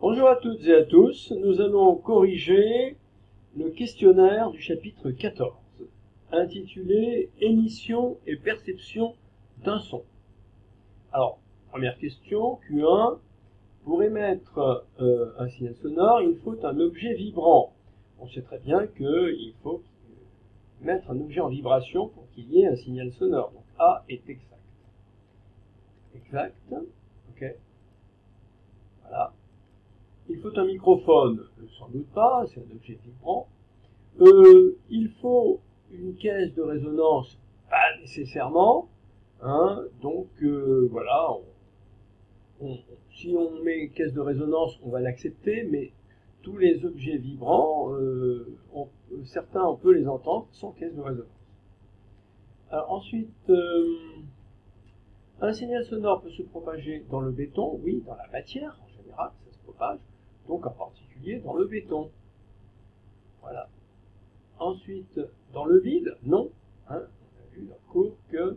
Bonjour à toutes et à tous, nous allons corriger le questionnaire du chapitre 14, intitulé « Émission et perception d'un son ». Alors, première question, Q1, pour émettre un signal sonore, il faut un objet vibrant. On sait très bien qu'il faut mettre un objet en vibration pour qu'il y ait un signal sonore. Donc A est exact. Exact, ok, voilà. Il faut un microphone, sans doute pas, c'est un objet vibrant. Il faut une caisse de résonance, pas nécessairement. Hein, donc voilà, si on met une caisse de résonance, on va l'accepter, mais tous les objets vibrants, certains on peut les entendre sans caisse de résonance. Alors, ensuite, un signal sonore peut se propager dans le béton, oui, dans la matière en général, ça se propage, donc en particulier dans le béton. Voilà. Ensuite, dans le vide, non. Hein, on a vu dans le cours que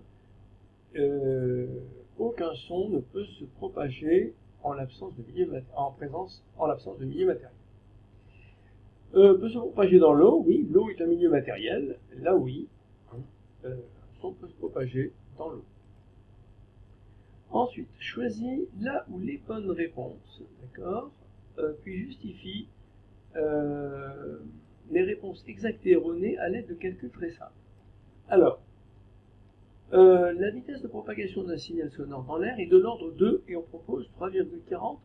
aucun son ne peut se propager en l'absence de milieu matériel. Peut se propager dans l'eau, oui, l'eau est un milieu matériel, là oui, un son peut se propager dans l'eau. Ensuite, choisis là où les bonnes réponses, d'accord, puis justifie les réponses exactes et erronées à l'aide de calculs très simples. Alors, la vitesse de propagation d'un signal sonore dans l'air est de l'ordre de, et on propose 3,40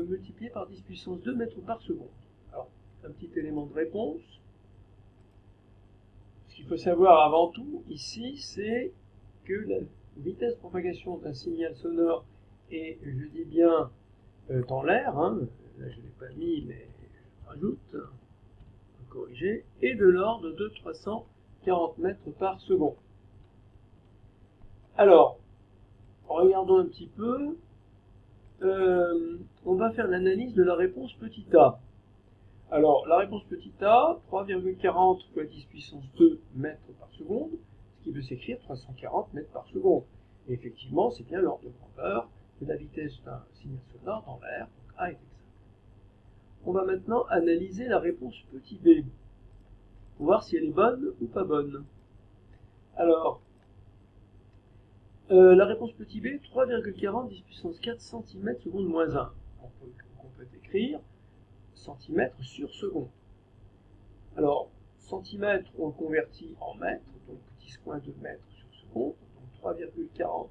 multiplié par 10 puissance 2 mètres par seconde. Alors, un petit élément de réponse. Ce qu'il faut savoir avant tout ici, c'est que la vitesse de propagation d'un signal sonore est, je dis bien, dans l'air, hein, là je ne l'ai pas mis, mais je rajoute, corriger, est de l'ordre de 340 mètres par seconde. Alors, regardons un petit peu. On va faire l'analyse de la réponse petit a. Alors, la réponse petit a, 3,40 fois 10 puissance 2 mètres par seconde, ce qui peut s'écrire 340 mètres par seconde. Et effectivement, c'est bien l'ordre de grandeur de la vitesse d'un signal sonore dans l'air, donc A est exact. On va maintenant analyser la réponse petit b, pour voir si elle est bonne ou pas bonne. Alors, la réponse petit b, 3,40 10 puissance 4 cm seconde moins 1. On peut écrire centimètres sur seconde. Alors, centimètre, on le convertit en mètres, donc 10,2 mètres sur seconde, donc 3,40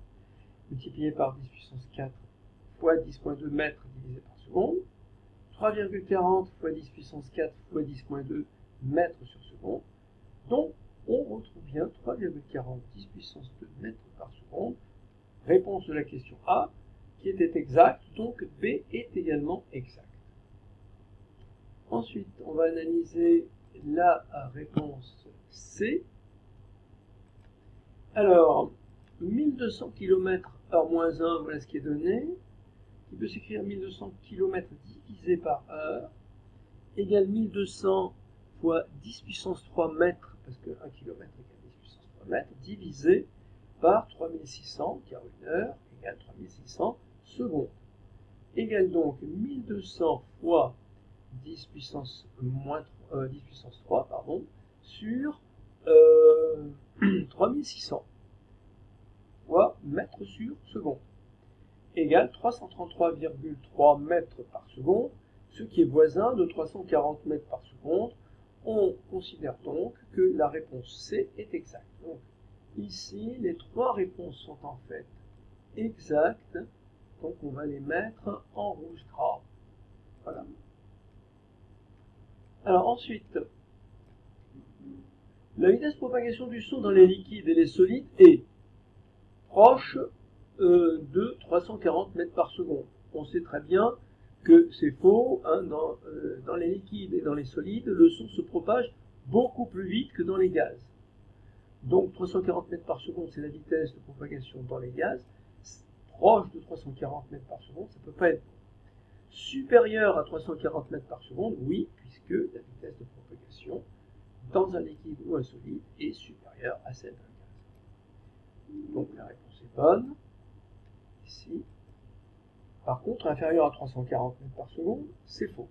multiplié par 10 puissance 4 fois 10,2 mètres divisé par seconde, 3,40 fois 10 puissance 4 fois 10,2 mètres sur seconde, donc on retrouve bien 3,40 10 puissance 2 mètres par seconde. Réponse de la question A, qui était exacte, donc B est également exact. Ensuite, on va analyser la réponse C. Alors, 1200 km/h-1, voilà ce qui est donné, qui peut s'écrire 1200 km divisé par heure, égale 1200 fois 10 puissance 3 mètres, parce que 1 km égale 10 puissance 3 mètres, divisé par 3600, car une heure égale 3600 secondes. Égale donc 1200 fois 10 puissance 3 sur 3600 fois mètres sur seconde égale 333,3 mètres par seconde, ce qui est voisin de 340 mètres par seconde. On considère donc que la réponse C est exacte. Donc ici, les trois réponses sont en fait exactes, donc on va les mettre en rouge gras. Voilà. Alors ensuite, la vitesse de propagation du son dans les liquides et les solides est proche de 340 mètres par seconde. On sait très bien que c'est faux, hein, dans les liquides et dans les solides, le son se propage beaucoup plus vite que dans les gaz. Donc 340 mètres par seconde, c'est la vitesse de propagation dans les gaz. Proche de 340 mètres par seconde, ça ne peut pas être supérieur à 340 mètres par seconde, oui, puisque la vitesse de propagation dans un liquide ou un solide est supérieure à celle d'un gaz. Donc la réponse est bonne, ici. Par contre, inférieur à 340 mètres par seconde, c'est faux.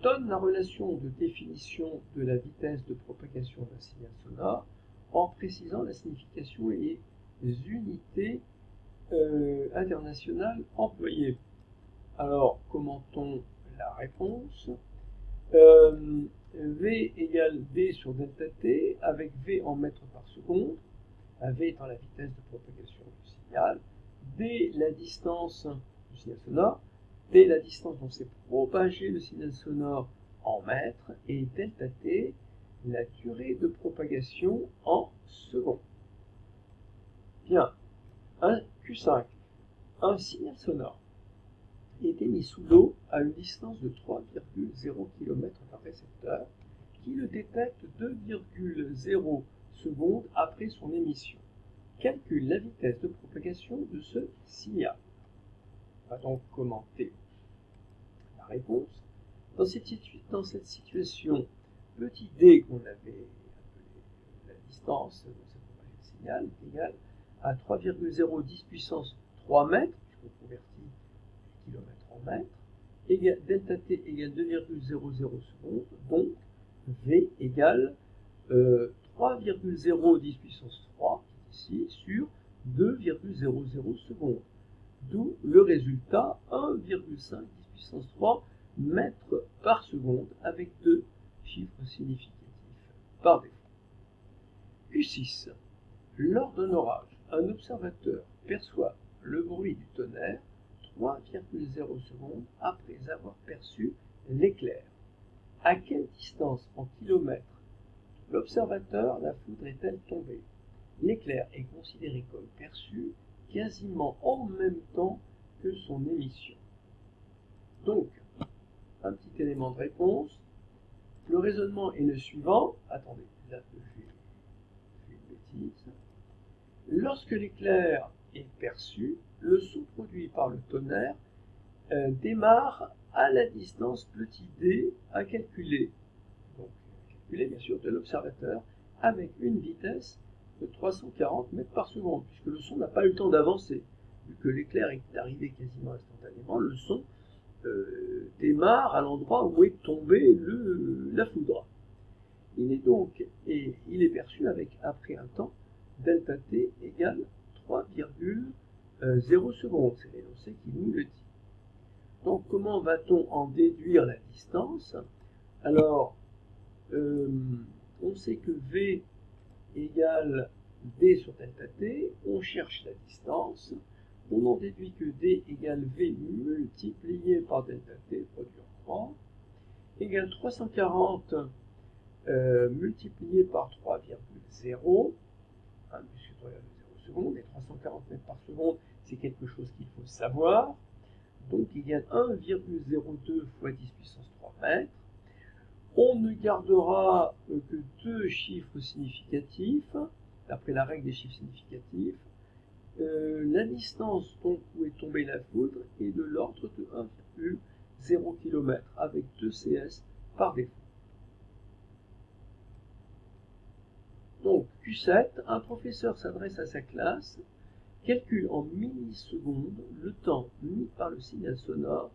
Donne la relation de définition de la vitesse de propagation d'un signal sonore en précisant la signification et les unités internationales employées. Alors, commentons la réponse. V égale D sur delta T, avec V en mètres par seconde, V étant la vitesse de propagation du signal, D la distance du signal sonore, D la distance dont s'est propagé le signal sonore en mètres, et delta T la durée de propagation en secondes. Bien, un Q5, un signal sonore est émis sous l'eau à une distance de 3,0 km d'un récepteur qui le détecte 2,0 secondes après son émission. Calcule la vitesse de propagation de ce signal. On va donc commenter la réponse. Dans cette situation, petit d qu'on avait appelé la distance de cette propagation de signal est égale à 3,010 puissance 3 mètres, puisqu'on convertit kilomètres en mètres, delta t égale 2,00 secondes, donc V égale 3,010 puissance 3, ici, sur 2,00 secondes. D'où le résultat 1,5 puissance 3 mètres par seconde avec deux chiffres significatifs par défaut. Q6. Lors d'un orage, un observateur perçoit le bruit du tonnerre 3,0 secondes après avoir perçu l'éclair. À quelle distance en kilomètres l'observateur la foudre est-elle tombée? L'éclair est considéré comme perçu quasiment en même temps que son émission. Donc, un petit élément de réponse. Le raisonnement est le suivant. Attendez, là je fais une bêtise. Lorsque l'éclair est perçu, le son produit par le tonnerre démarre à la distance petit d à calculer. Donc, calculer bien sûr de l'observateur avec une vitesse de 340 mètres par seconde, puisque le son n'a pas eu le temps d'avancer. Vu que l'éclair est arrivé quasiment instantanément, le son démarre à l'endroit où est tombée la foudre. Il est perçu avec, après un temps, delta t égale 3,0 secondes. C'est l'énoncé qui nous le dit. Donc, comment va-t-on en déduire la distance? Alors, on sait que V égale D sur delta T, on cherche la distance, on en déduit que D égale V multiplié par delta T, produit en 3, égale 340 multiplié par 3,0, puisque 3,0 secondes, et 340 mètres par seconde, c'est quelque chose qu'il faut savoir, donc égale 1,02 fois 10 puissance 3 mètres. On ne gardera que deux chiffres significatifs, d'après la règle des chiffres significatifs. La distance donc où est tombée la foudre est de l'ordre de 1,0 km, avec 2 CS par défaut. Donc Q7, un professeur s'adresse à sa classe, calcule en millisecondes le temps mis par le signal sonore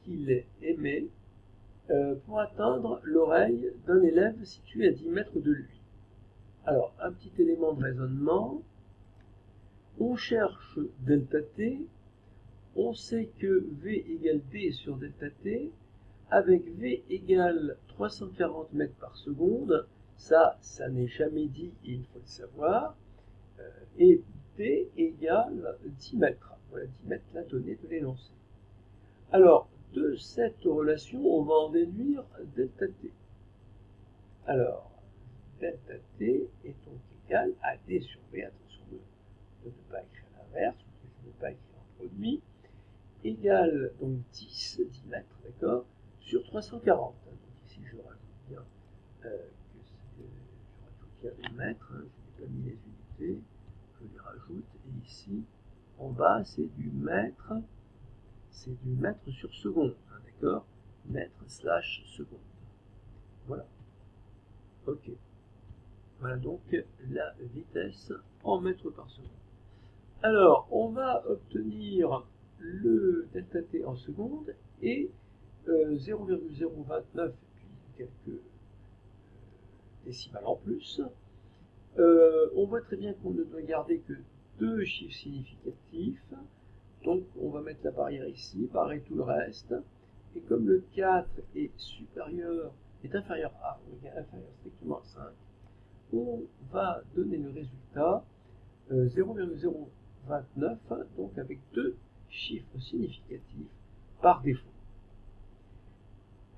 qu'il émet pour atteindre l'oreille d'un élève situé à 10 mètres de lui. Alors, un petit élément de raisonnement. On cherche delta t, on sait que V égale D sur delta t, avec V égale 340 mètres par seconde, ça n'est jamais dit et il faut le savoir, et D égale 10 mètres. Voilà, 10 mètres la donnée de l'énoncé. Alors, de cette relation, on va en déduire delta t. Alors, delta t est donc égal à D sur V, attention de ne pas écrire l'inverse, de ne pas écrire un produit, égale donc 10 mètres, d'accord, sur 340. Donc ici, je rajoute bien les mètres, je n'ai pas mis les unités, je les rajoute, et ici, en bas, c'est du mètre sur seconde, hein, d'accord, mètre slash seconde. Voilà. Ok. Voilà donc la vitesse en mètres par seconde. Alors, on va obtenir le delta t en secondes est 0,029 puis quelques décimales en plus. On voit très bien qu'on ne doit garder que deux chiffres significatifs. Donc on va mettre la barrière ici, pareil tout le reste. Et comme le 4 est inférieur à ou inférieur strictement à 5, on va donner le résultat 0,029, donc avec deux chiffres significatifs par défaut.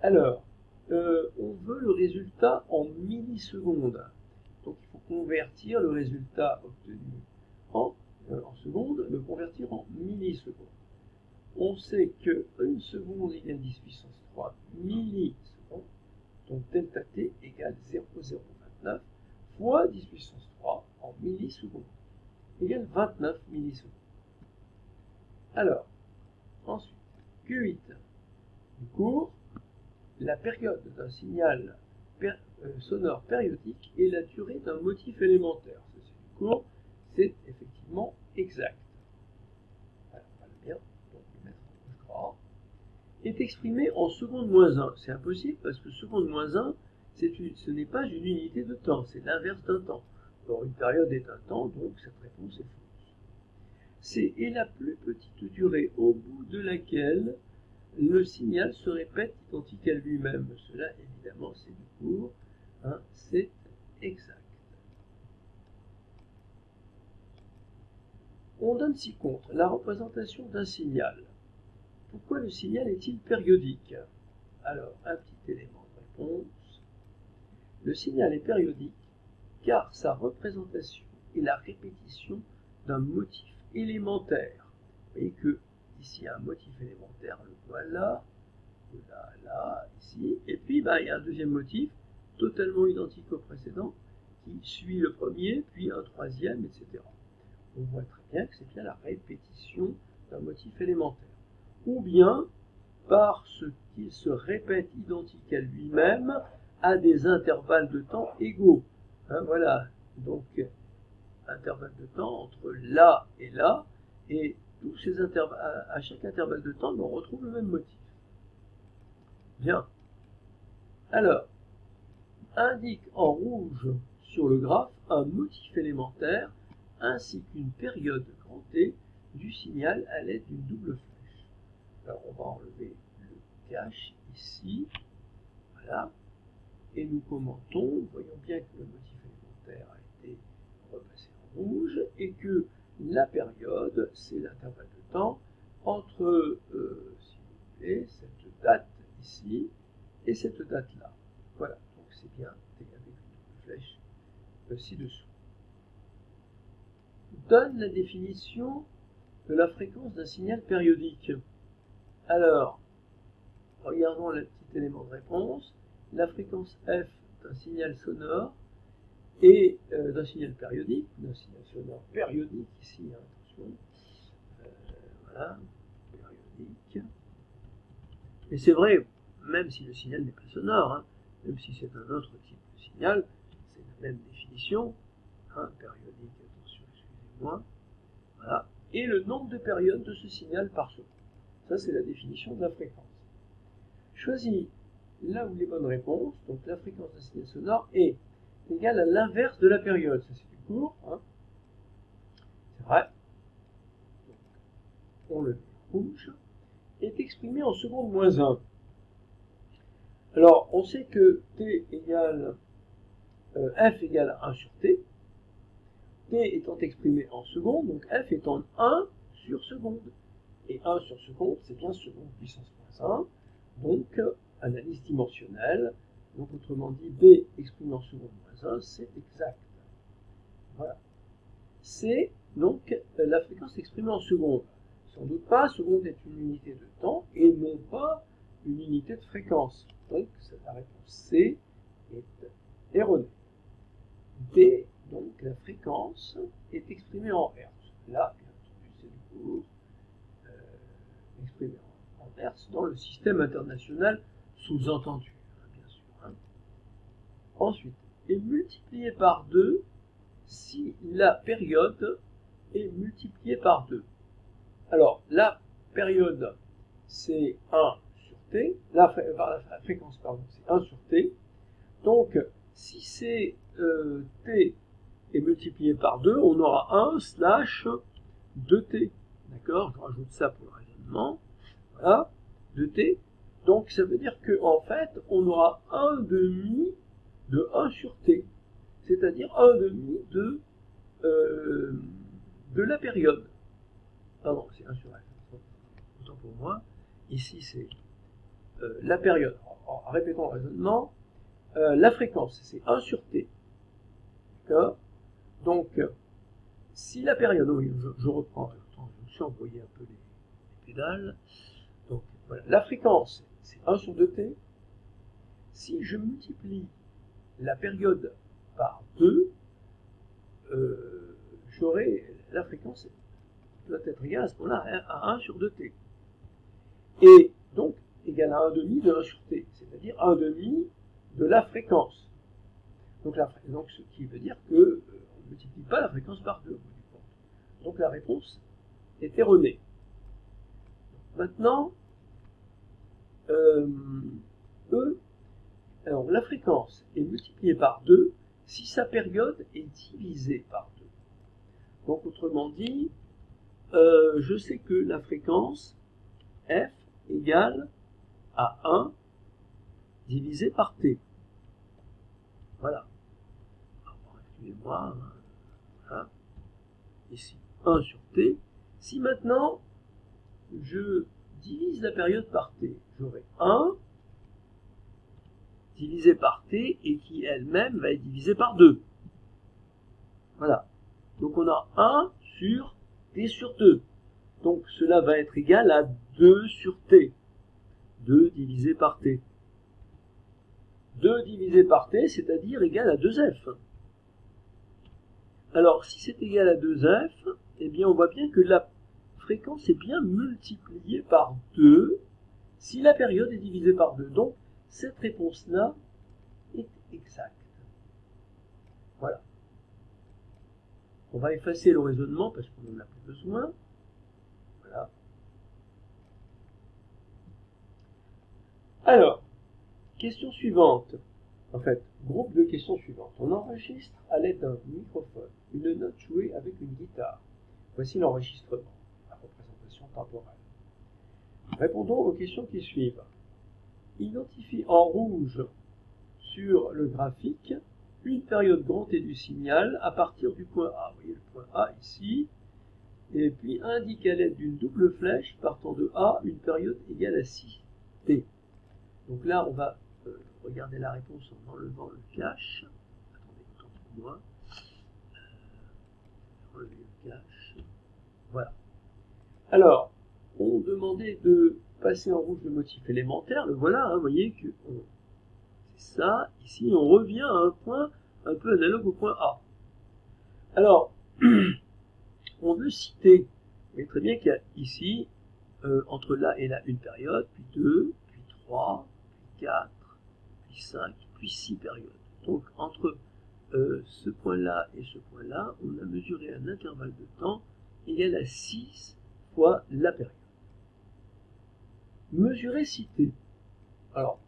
Alors, on veut le résultat en millisecondes. Donc il faut convertir le résultat obtenu en secondes, le convertir en millisecondes. On sait que 1 seconde égale 10 puissance 3 millisecondes, donc delta t égale 0,029 fois 10 puissance 3 en millisecondes, égale 29 millisecondes. Alors, ensuite, Q8 du cours, la période d'un signal sonore périodique et la durée d'un motif élémentaire. Ça, c'est du cours, c'est effectivement exact. Alors, on va le bien, donc le mettre en rouge gras. Est exprimé en seconde moins 1. C'est impossible parce que seconde moins 1, ce n'est pas une unité de temps, c'est l'inverse d'un temps. Or, une période est un temps, donc cette réponse est fausse. C est la plus petite durée au bout de laquelle le signal se répète identique à lui-même. Cela, évidemment, c'est du cours. Hein, c'est exact. On donne ci-contre la représentation d'un signal. Pourquoi le signal est-il périodique? Alors, un petit élément de réponse. Le signal est périodique car sa représentation est la répétition d'un motif élémentaire. Vous voyez que ici, il y a un motif élémentaire, le voilà, là, là, ici, et puis il y a un deuxième motif totalement identique au précédent qui suit le premier, puis un troisième, etc. On voit très bien que c'est bien la répétition d'un motif élémentaire. Ou bien parce qu'il se répète identique à lui-même à des intervalles de temps égaux. Hein, voilà, donc intervalle de temps entre là, et tous ces intervalles, à chaque intervalle de temps, on retrouve le même motif. Bien. Alors, indique en rouge sur le graphe un motif élémentaire ainsi qu'une période grand T du signal à l'aide d'une double flèche. Alors, on va enlever le cache ici. Voilà. Et nous commentons, voyons bien que le motif élémentaire a été repassé en rouge et que la période, c'est l'intervalle de temps entre, si vous voulez, cette date ici et cette date-là. Voilà, donc c'est bien T avec une double flèche ci-dessous. Donne la définition de la fréquence d'un signal périodique. Alors, regardons le petit élément de réponse. La fréquence f d'un signal sonore et d'un signal périodique, d'un signal sonore périodique ici, hein, attention, voilà, périodique. Et c'est vrai, même si le signal n'est pas sonore, hein, même si c'est un autre type de signal, c'est la même définition, hein, périodique, attention, excusez-moi, voilà, et le nombre de périodes de ce signal par seconde. Ça, c'est la définition de la fréquence. Choisis là où les bonnes réponses, donc la fréquence d'un signal sonore est égale à l'inverse de la période. Ça, c'est du court, hein. C'est vrai. Donc, on le met rouge. Est exprimé en seconde moins 1. Alors, on sait que T égale F égale 1 sur T. T étant exprimé en secondes, donc F étant 1 sur seconde. Et 1 sur seconde, c'est bien seconde puissance moins 1. Donc, analyse dimensionnelle. Donc, autrement dit, B exprimé en seconde moins 1, c'est exact. Voilà. C'est donc la fréquence exprimée en secondes. Sans doute pas, seconde est une unité de temps et non pas une unité de fréquence. Donc, la réponse C est erronée. D, donc la fréquence, est exprimée en Hertz. Là, bien entendu, c'est du court. Exprimé en Hertz dans le système international sous-entendu, bien sûr. Hein. Ensuite, est multiplié par 2 si la période est multipliée par 2. Alors, la période, c'est 1 sur t, la fréquence, pardon, c'est 1 sur t. Donc, si c'est t est multiplié par 2, on aura 1 slash 2t. D'accord? Je rajoute ça pour le raisonnement. Voilà, 2t. Donc, ça veut dire qu'en fait, on aura 1 demi de 1 sur t. C'est-à-dire 1 demi de la période. Pardon, c'est 1 sur f. Autant pour moi. Ici, c'est la période. Répétons le raisonnement. La fréquence, c'est 1 sur t. D'accord? Donc, si la période, oui, je reprends, je me suis embrouillé un peu les pédales. Donc, voilà, la fréquence, c'est 1 sur 2t. Si je multiplie la période par 2, j'aurai la fréquence doit être égale à ce moment-là à 1 sur 2t. Et donc, égal à 1 demi de 1 sur t, c'est-à-dire 1 demi de la fréquence. Donc, ce qui veut dire qu'on ne multiplie pas la fréquence par 2 au bout du compte. Donc la réponse est erronée. Maintenant, alors la fréquence est multipliée par 2 si sa période est divisée par 2. Donc autrement dit, je sais que la fréquence f égale à 1 divisé par t. Voilà. Excusez-moi. Voilà. Ici, 1 sur t. Si maintenant, je divise la période par t, j'aurai 1 divisé par t et qui elle-même va être divisée par 2. Voilà. Donc on a 1 sur t sur 2. Donc cela va être égal à 2 sur t. 2 divisé par t. 2 divisé par t, c'est-à-dire égal à 2f. Alors, si c'est égal à 2f, eh bien on voit bien que la fréquence est bien multipliée par 2 si la période est divisée par 2. Donc, cette réponse-là est exacte. Voilà. On va effacer le raisonnement parce qu'on n'en a plus besoin. Voilà. Alors, question suivante. En fait, groupe de questions suivantes. On enregistre à l'aide d'un microphone une note jouée avec une guitare. Voici l'enregistrement, la représentation temporelle. Répondons aux questions qui suivent. Identifie en rouge sur le graphique une période grand T du signal à partir du point A. Vous voyez le point A ici. Et puis indique à l'aide d'une double flèche partant de A une période égale à 6T. Donc là, on va regarder la réponse en enlevant le cache. Attendez, autant pour moi. Enlever le cache. Voilà. Alors, on demandait de passer en rouge le motif élémentaire. Le voilà, hein, vous voyez que c'est ça. Ici, on revient à un point un peu analogue au point A. Alors, on veut citer, vous voyez très bien qu'il y a ici, entre là et là, une période, puis 2, puis 3, puis 4, puis 5, puis 6 périodes. Donc, entre ce point-là et ce point-là, on a mesuré un intervalle de temps égal à 6 fois la période. Mesurer citer. Alors,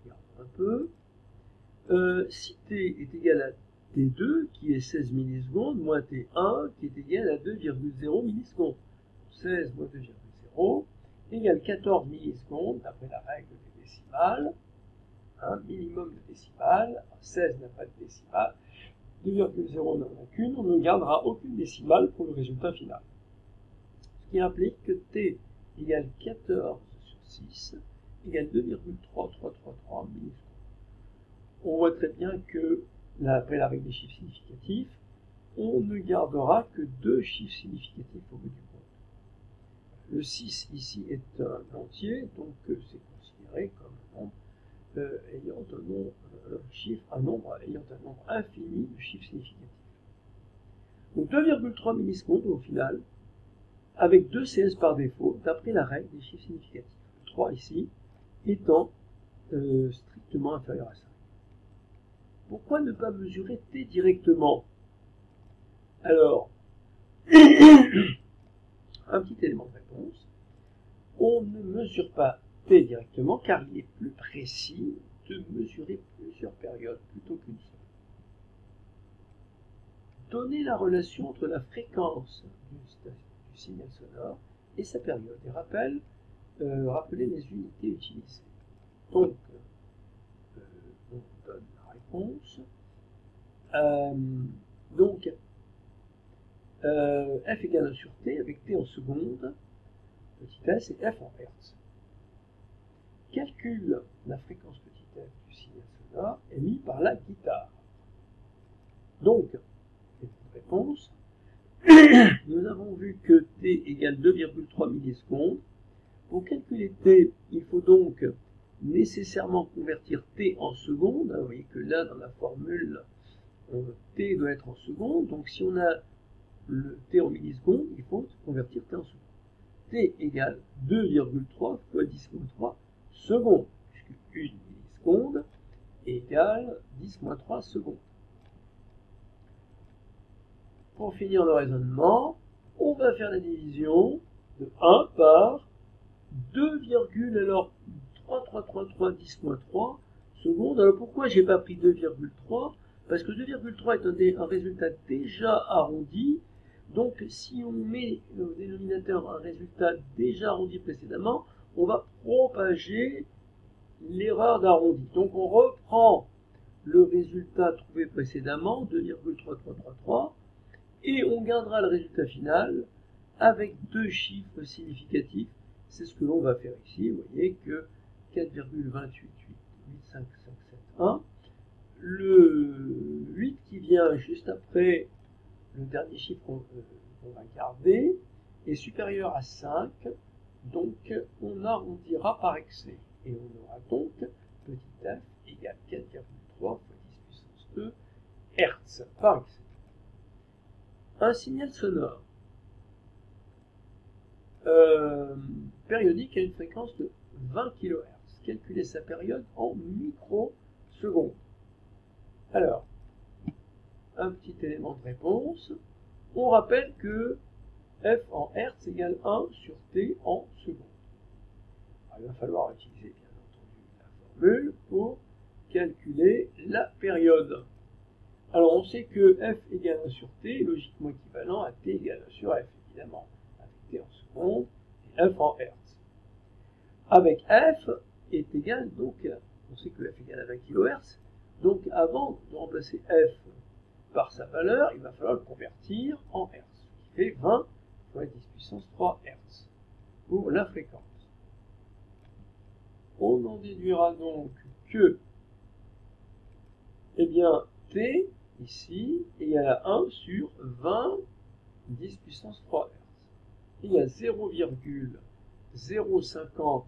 regardons un peu. Si t est égal à t2, qui est 16 millisecondes, moins t1, qui est égal à 2,0 millisecondes. 16 moins 2,0 égale 14 millisecondes, d'après la règle des décimales. Un minimum de décimales. 16 n'a pas de décimale. 2,0 n'en a qu'une. On ne gardera aucune décimale pour le résultat final. Ce qui implique que t égale 14 sur 6 égale 2,3333 millisecondes. On voit très bien que, là, après la règle des chiffres significatifs, on ne gardera que 2 chiffres significatifs au bout du compte. Le 6 ici est un entier, donc c'est considéré comme un nombre ayant un nombre ayant un nombre infini de chiffres significatifs. Donc 2,3 millisecondes au final, avec 2 CS par défaut, d'après la règle des chiffres significatifs. 3 ici étant strictement inférieur à 5. Pourquoi ne pas mesurer t directement? Alors, un petit élément de réponse. on ne mesure pas T directement car il est plus précis de mesurer plusieurs périodes plutôt qu'une seule. Donner la relation entre la fréquence du signal sonore et sa période et rappeler les unités utilisées. Donc, on donne la réponse. Donc, F égale 1 sur T avec T en secondes, petit s et F en Hertz. Calcule la fréquence petit f du signal sonore émis par la guitare. Donc, réponse, nous avons vu que T égale 2,3 millisecondes. Pour calculer T, il faut donc nécessairement convertir T en secondes. Vous voyez que là, dans la formule, T doit être en secondes. Donc, si on a le T en millisecondes, il faut convertir T en secondes. T égale 2,3 fois 10-3 secondes, puisque 1 milliseconde égale 10-3 secondes. Pour finir le raisonnement, on va faire la division de 1 par 2,3333 10-3 secondes. Alors pourquoi j'ai pas pris 2,3? Parce que 2,3 est un résultat déjà arrondi. Donc si on met au dénominateur un résultat déjà arrondi précédemment, on va propager l'erreur d'arrondi. Donc on reprend le résultat trouvé précédemment, 2,3333, et on gardera le résultat final avec deux chiffres significatifs. C'est ce que l'on va faire ici. Vous voyez que 4,2888571. Le 8 qui vient juste après le dernier chiffre qu'on va garder est supérieur à 5. Donc on arrondira par excès. Et on aura donc petit f égale 4,3 fois 10 puissance 2 Hertz par excès. Un signal sonore périodique à une fréquence de 20 kHz. Calculer sa période en microsecondes. Alors, un petit élément de réponse. On rappelle que F en Hertz égale 1 sur T en secondes. Alors, il va falloir utiliser bien entendu la formule pour calculer la période. Alors on sait que F égale 1 sur T est logiquement équivalent à T égale 1 sur F, évidemment, avec T en secondes et F en Hertz. Avec F est égal, donc, on sait que F égale à 20 kHz, donc avant de remplacer F par sa valeur, il va falloir le convertir en Hertz, ce qui fait 20 fois 10 puissance 3 Hertz pour la fréquence. On en déduira donc que, eh bien, T, ici, égale à 1 sur 20 10 puissance 3 Hz. Il y a 0,050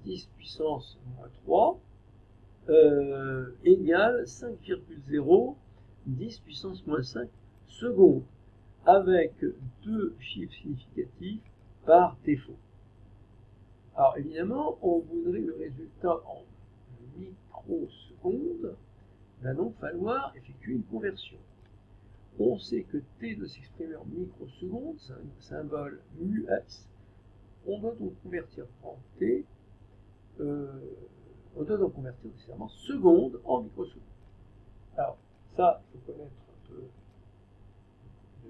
10 puissance moins 3 égale 5,0 10 puissance moins 5 secondes, avec deux chiffres significatifs par défaut. Alors évidemment, on voudrait le résultat en microsecondes. Il va donc falloir effectuer une conversion. On sait que T doit s'exprimer en microsecondes, c'est un symbole µs. On doit donc convertir en T, on doit donc convertir nécessairement secondes en microsecondes. Alors, ça, il faut connaître un peu ce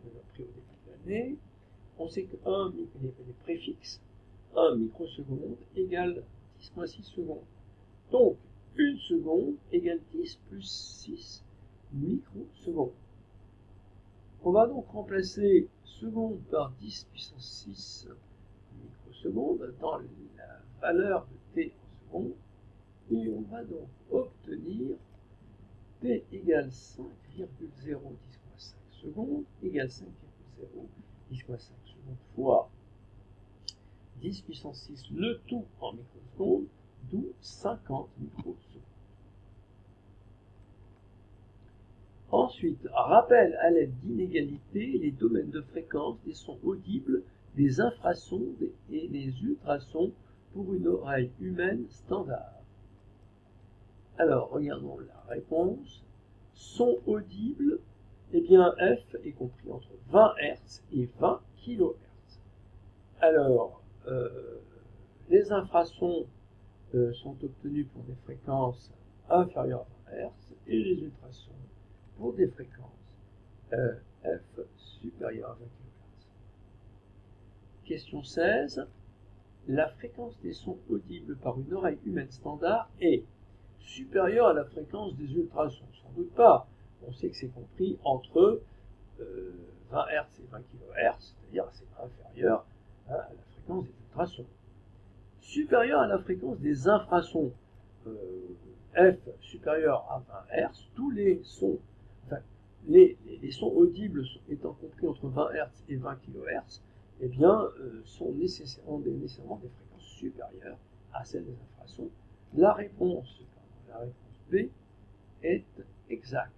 qu'on a appris au début de l'année. On sait que les préfixes 1 microseconde égale 10-6 secondes. Donc, 1 seconde égale 10 plus 6 microsecondes. On va donc remplacer seconde par 10 puissance 6 microsecondes dans la valeur de T en secondes. Et on va donc obtenir T égale 5,0 10,5 secondes égale 5,0 10,5 secondes fois 10 puissance 6, le tout en microsecondes, d'où 50 microsecondes. Ensuite, rappel à l'aide d'inégalités les domaines de fréquence des sons audibles, des infrasons et des ultrasons pour une oreille humaine standard. Alors, regardons la réponse. Son audible, eh bien F est compris entre 20 Hz et 20 kHz. Alors, les infrasons sont obtenus pour des fréquences inférieures à 20 Hz et les ultrasons pour des fréquences F supérieures à 20 kHz. Question 16. La fréquence des sons audibles par une oreille humaine standard est supérieure à la fréquence des ultrasons. Sans doute pas. On sait que c'est compris entre 20 Hz et 20 kHz, c'est-à-dire c'est inférieur à la fréquence des ultrasons. Supérieur à la fréquence des infrasons, F supérieur à 20 Hz, tous les sons, enfin, les sons audibles étant compris entre 20 Hz et 20 kHz, eh bien, sont nécessairement des fréquences supérieures à celles des infrasons. La réponse B est exacte.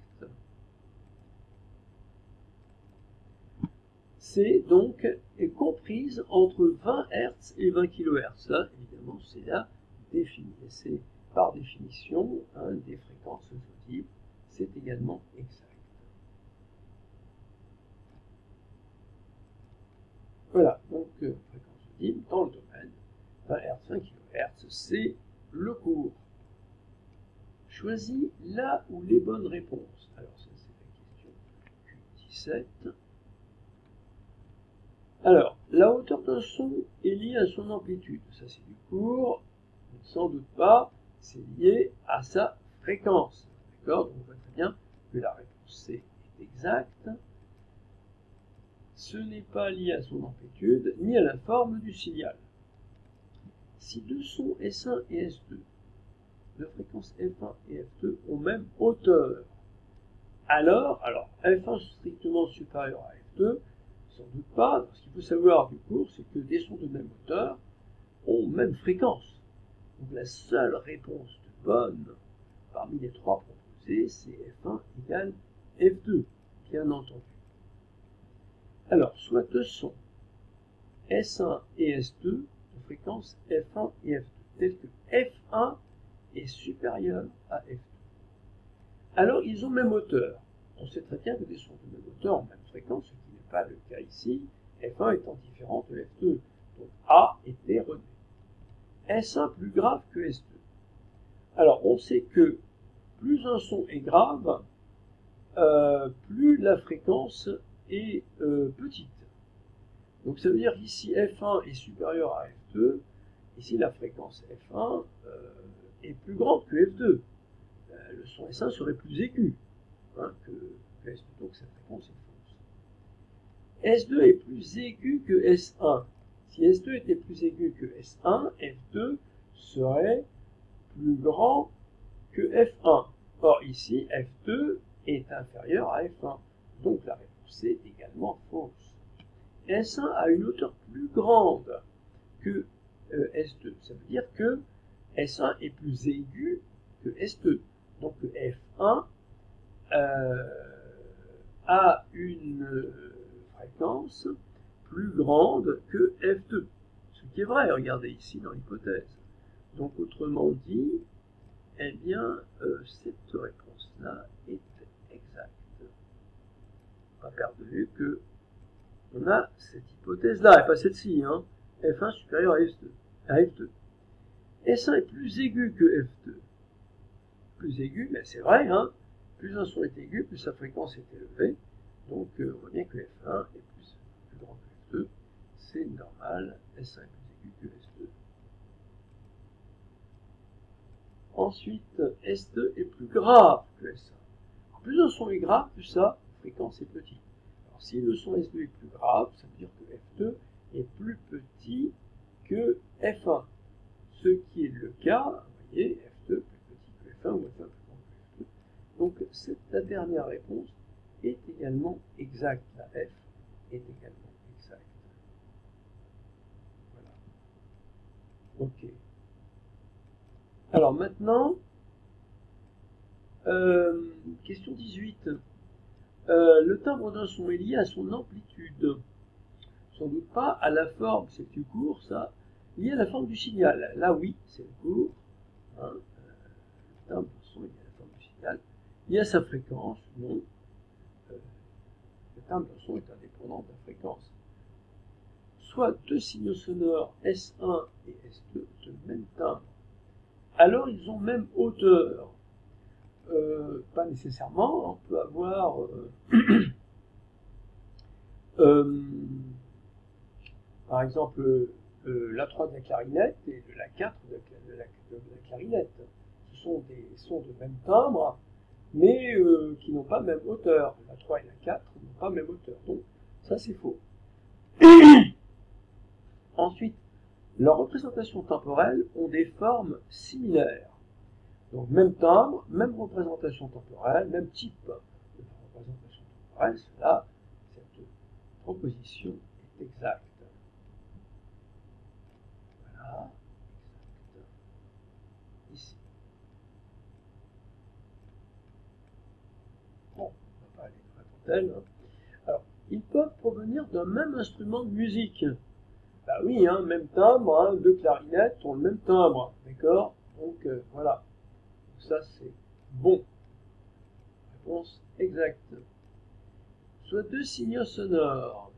C'est donc comprise entre 20 Hz et 20 kHz. Là, évidemment, c'est par définition des fréquences audibles. C'est également exact. Voilà, donc fréquence audible dans le domaine 20 Hz, 20 kHz, c'est le cours. Choisis là où les bonnes réponses. Alors, ça, c'est la question Q17. Alors, la hauteur d'un son est liée à son amplitude. Ça, c'est du cours. Sans doute pas, c'est lié à sa fréquence. D'accord? Donc, on voit très bien que la réponse C est exacte. Ce n'est pas lié à son amplitude, ni à la forme du signal. Si deux sons S1 et S2, de fréquence F1 et F2, ont même hauteur, alors F1 strictement supérieur à F2, sans doute pas. Ce qu'il faut savoir du cours, c'est que des sons de même hauteur ont même fréquence. Donc la seule réponse bonne parmi les trois proposées, c'est F1 égale F2, bien entendu. Alors, soit deux sons S1 et S2 de fréquence F1 et F2, tels que F1 est supérieur à F2. Alors, ils ont même hauteur. On sait très bien que des sons de même hauteur ont même fréquence, ce qui n'est pas le cas ici, F1 étant différent de F2. Donc A est erroné. S1 plus grave que S2. Alors, on sait que plus un son est grave, plus la fréquence est petite. Donc ça veut dire qu'ici F1 est supérieur à F2, ici la fréquence F1 est plus grande que F2. Le son S1 serait plus aigu que S2, donc cette réponse est fausse. S2 est plus aigu que S1. Si S2 était plus aigu que S1, F2 serait plus grand que F1. Or ici, F2 est inférieur à F1. Donc la réponse est également fausse. S1 a une hauteur plus grande que S2. Ça veut dire que S1 est plus aigu que S2. Donc F1 a une fréquence plus grande que F2. Ce qui est vrai, regardez ici dans l'hypothèse. Donc autrement dit, eh bien, cette réponse-là est exacte. On va perdre de vue que on a cette hypothèse-là, et pas celle-ci, F1 supérieur à F2. S1 est plus aigu que F2. Plus aigu, mais c'est vrai, plus un son est aigu, plus sa fréquence est élevée. Donc, on voit bien que F1 est plus grand que F2. C'est normal, S1 est plus aigu que S2. Ensuite, S2 est plus grave que S1. Plus un son est grave, plus sa fréquence est petite. Alors, si le son S2 est plus grave, ça veut dire que F2 est plus petit que F1. Ce qui est le cas, vous voyez, F2 plus petit que F1 ou F1 plus grand que F2. Donc, la dernière réponse est également exacte. La F est également exacte. Voilà. Ok. Alors maintenant, question 18. Le timbre d'un son est lié à son amplitude. Sans doute pas à la forme, c'est du cours, ça, lié à la forme du signal. Là, oui, c'est le cours. Le timbre d'un son est lié à la forme du signal. Lié à sa fréquence, non. Le timbre d'un son est indépendant de la fréquence. soit deux signaux sonores S1 et S2 de même timbre, alors ils ont même hauteur. Pas nécessairement, on peut avoir par exemple l'A3 de la clarinette et de l'A4 de la clarinette. Ce sont des sons de même timbre, mais qui n'ont pas même hauteur. L'A3 et l'A4 n'ont pas même hauteur, donc ça c'est faux. Ensuite, leurs représentations temporelles ont des formes similaires. Donc même timbre, même représentation temporelle, même type de représentation temporelle, cela, cette proposition est exacte. Voilà, exact. Ici. Bon, on ne va pas aller dans la dentelle. Alors, ils peuvent provenir d'un même instrument de musique. Bah oui, hein, même timbre, hein, deux clarinettes ont le même timbre, d'accord? Donc voilà, ça c'est bon. Réponse exacte. Soit deux signaux sonores,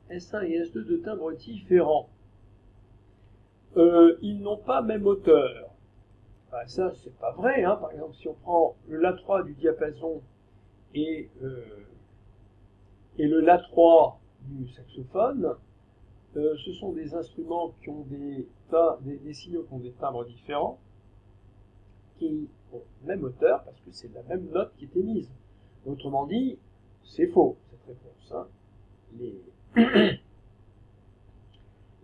S1 et S2 de timbres différents. Ils n'ont pas même hauteur. Bah, ça c'est pas vrai, hein. Par exemple, si on prend le La3 du diapason et le La3 du saxophone, ce sont des instruments qui ont des signaux qui ont des timbres différents, qui ont la même hauteur, parce que c'est la même note qui est émise. Autrement dit, c'est faux, cette réponse. Hein.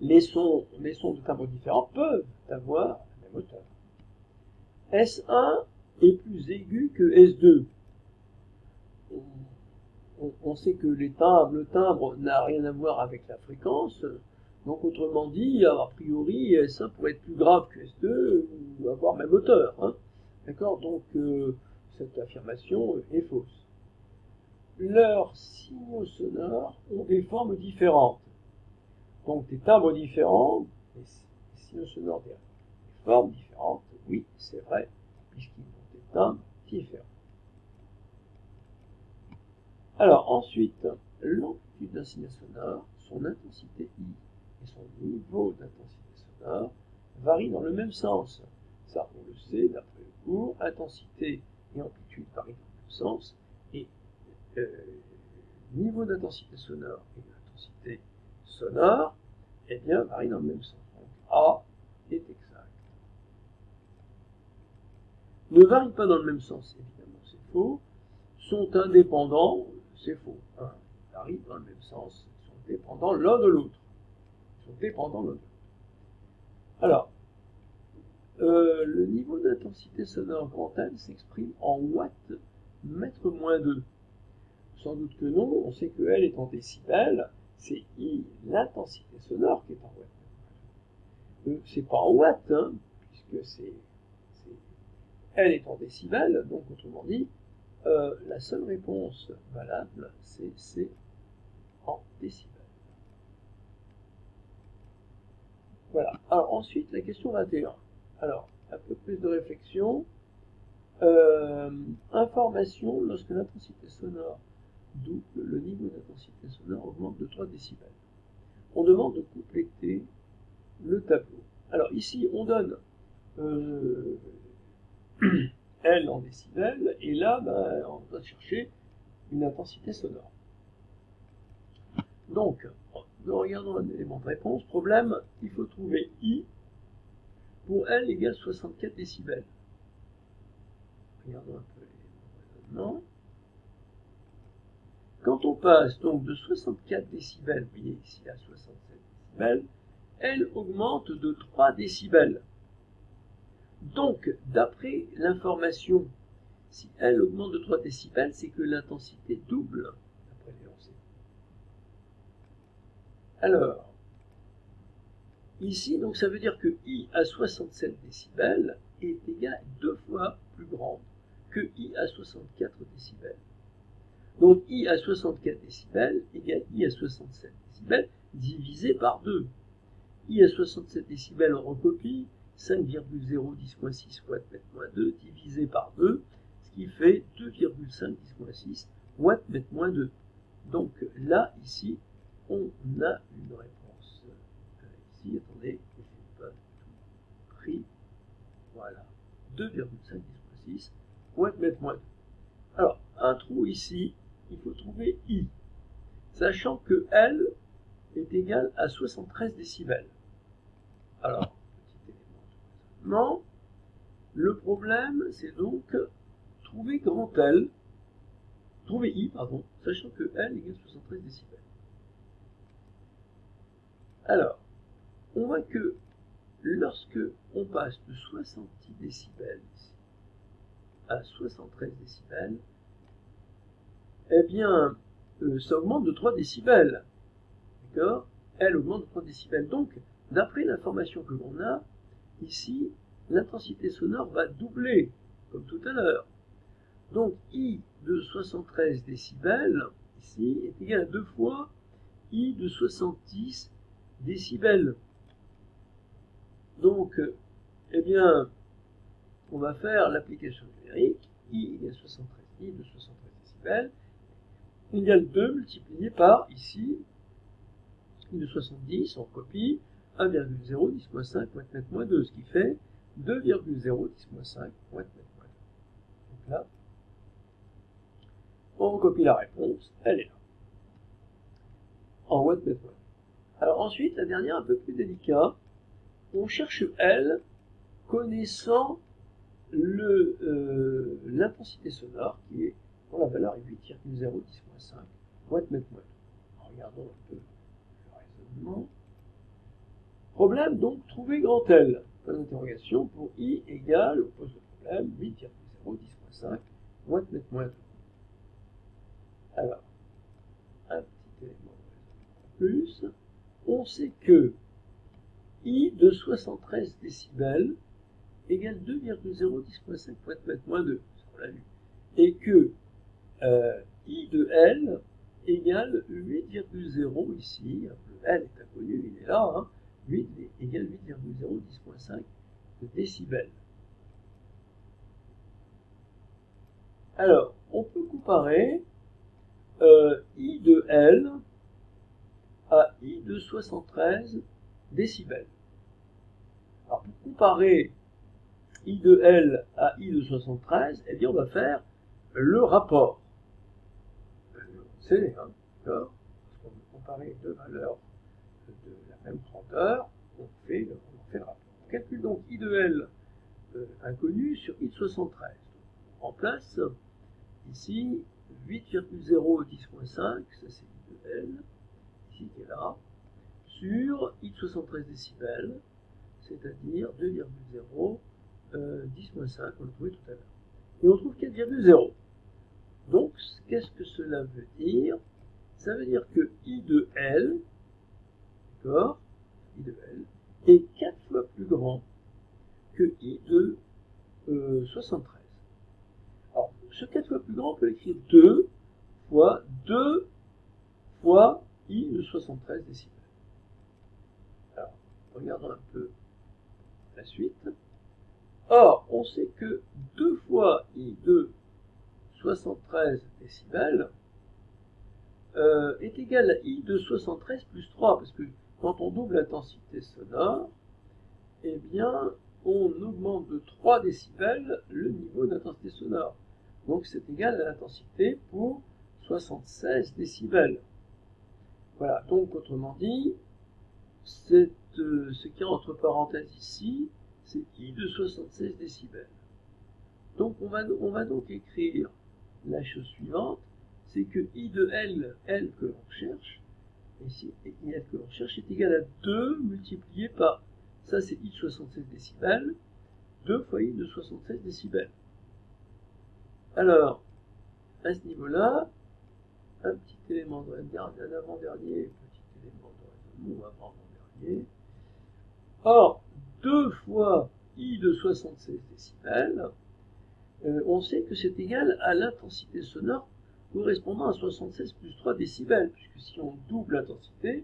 Les sons de timbres différents peuvent avoir la même hauteur. S1 est plus aigu que S2. On sait que le timbre n'a rien à voir avec la fréquence, donc autrement dit, a priori, S1 pourrait être plus grave que S2 ou avoir même hauteur. Hein. D'accord? Donc cette affirmation est fausse. Leurs signaux sonores ont des formes différentes. Donc des timbres différents, des signaux sonores des formes différentes, oui, c'est vrai, puisqu'ils ont des timbres différents. Alors ensuite, l'amplitude d'un signal sonore, son intensité I et son niveau d'intensité sonore varient dans le même sens. Ça, on le sait d'après le cours, intensité et amplitude varient dans le même sens, et niveau d'intensité sonore et d'intensité sonore, eh bien, varient dans le même sens. Donc A est exact. Ne varient pas dans le même sens, évidemment, c'est faux. Sont indépendants, c'est faux. Hein. Ils varient dans le même sens, ils sont dépendants l'un de l'autre. Ils sont dépendants l'un de l'autre. Alors, le niveau d'intensité sonore grand N s'exprime en watts mètre moins 2. Sans doute que non, on sait que L est en décibels, c'est I, l'intensité sonore, qui est en watts. C'est pas en watts, hein, puisque L est en décibels, donc autrement dit, la seule réponse valable, c'est C en décibels. Voilà. Alors ensuite, la question 21. Alors, un peu plus de réflexion. Information, lorsque l'intensité sonore double, le niveau d'intensité sonore augmente de 3 décibels. On demande de compléter le tableau. Alors ici, on donne L en décibels, et là, on doit chercher une intensité sonore. Donc, nous regardons un élément de réponse. Problème, il faut trouver I pour L égale 64 décibels. Regardons un peu l'élément de raisonnement. Quand on passe donc de 64 décibels, vous voyez ici à 67 décibels, L augmente de 3 décibels. Donc, d'après l'information, si L augmente de 3 décibels, c'est que l'intensité double, d'après les renseignements. Alors, ici, donc ça veut dire que I à 67 décibels est égal à 2 fois plus grand que I à 64 décibels. Donc I à 64 décibels égale I à 67 décibels divisé par 2. I à 67 décibels, on recopie, 5,010,6 watts mètre moins 2 divisé par 2, ce qui fait 2,5 watts mètre moins 2. Donc là, ici, on a une réponse ici, attendez, je n'ai pas tout pris, voilà, 2,5 10 moins 6, mettre moins 2. Alors, un trou ici, il faut trouver I, sachant que L est égal à 73 décibels. Alors, petit élément de raisonnement, le problème, c'est donc trouver grand L, trouver I, pardon, sachant que L égale 73 décibels. Alors, on voit que lorsque on passe de 70 décibels ici à 73 décibels, eh bien, ça augmente de 3 décibels. D'accord? Elle augmente de 3 décibels. Donc, d'après l'information que l'on a, ici, l'intensité sonore va doubler, comme tout à l'heure. Donc, I de 73 décibels, ici, est égal à 2 fois I de 70 décibels. Donc, eh bien, on va faire l'application numérique, I égale 73, I de 73 décibels, égale 2 multiplié par, ici, I de 70, on copie, 1,0 10 moins 5, mettre moins 2, ce qui fait 2,0 10 moins 5, mettre moins 2. Donc là, on recopie la réponse, elle est là. En watts mètre moins 2. Alors ensuite, la dernière, un peu plus délicat, on cherche L, connaissant l'intensité sonore, qui est, dont la valeur est 8,0 10 moins 5, watts mètre moins 2. Regardons un peu le raisonnement. Problème, donc, trouver grand L. Point d'interrogation pour I égale, on pose le problème, 8,0 10 moins 5, watts mètre moins 2. Alors, un petit élément de raisonnement plus. On sait que I de 73 décibels égale 2,0 10 moins 5 watts mètre moins 2, on l'a vu. Et que I de L égale 8,0 ici, le L est inconnu, il est là, hein, 8 égale 8,0 10 moins 5 décibels. Alors, on peut comparer I de L à I de 73 décibels. Alors, pour comparer I de L à I de 73, eh bien, on va faire le rapport. C'est, hein, d'accord? Parce qu'on veut comparer deux valeurs de la même grandeur, on fait le rapport. On calcule donc I de L inconnu sur I de 73. On remplace ici 8,0 10 moins 5, ça c'est I de L, ici qui est là, sur I de 73 décibels, c'est-à-dire 2,0 10 moins 5, on l'a trouvé tout à l'heure. Et on trouve 4,0. Donc, qu'est-ce que cela veut dire? Ça veut dire que I de L, d'accord, I de L, est 4 fois plus grand que I de 73. Alors, ce 4 fois plus grand, on peut l'écrire 2 fois I de 73 décibels. Alors, regardons un peu la suite. Or, on sait que 2 fois I de 73 décibels est égal à I de 73 plus 3, parce que quand on double l'intensité sonore, eh bien, on augmente de 3 décibels le niveau d'intensité sonore. Donc, c'est égal à l'intensité pour 76 décibels. Voilà, donc, autrement dit, ce qui est entre parenthèses ici, c'est I de 76 décibels. Donc, on va donc écrire la chose suivante, c'est que I de L que l'on cherche, ici, et I que l'on cherche est égal à 2 multiplié par, ça c'est I de 76 décibels, 2 fois I de 76 décibels. Alors, à ce niveau-là, un petit élément d'un avant-dernier, petit élément de raisonnement, avant-dernier. Or, 2 fois I de 76 décibels, on sait que c'est égal à l'intensité sonore correspondant à 76 plus 3 décibels, puisque si on double l'intensité,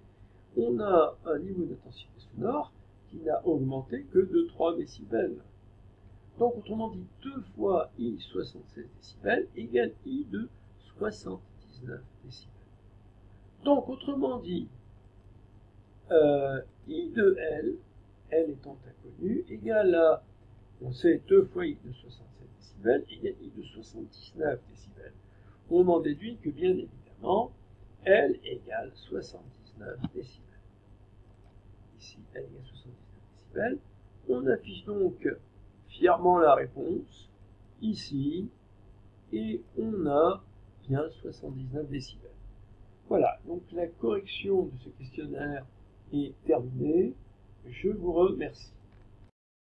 on a un niveau d'intensité sonore qui n'a augmenté que de 3 décibels. Donc, autrement dit, 2 fois I 76 décibels égale I de 79 décibels. Donc, autrement dit, I de L étant inconnu, égale à, on sait 2 fois I de 67 décibels, égale I de 79 décibels. On en déduit que, bien évidemment, L égale 79 décibels. Ici, L égale 79 décibels. On affiche donc fièrement la réponse, ici, et on a bien 79 décibels. Voilà, donc la correction de ce questionnaire est terminée. Je vous remercie.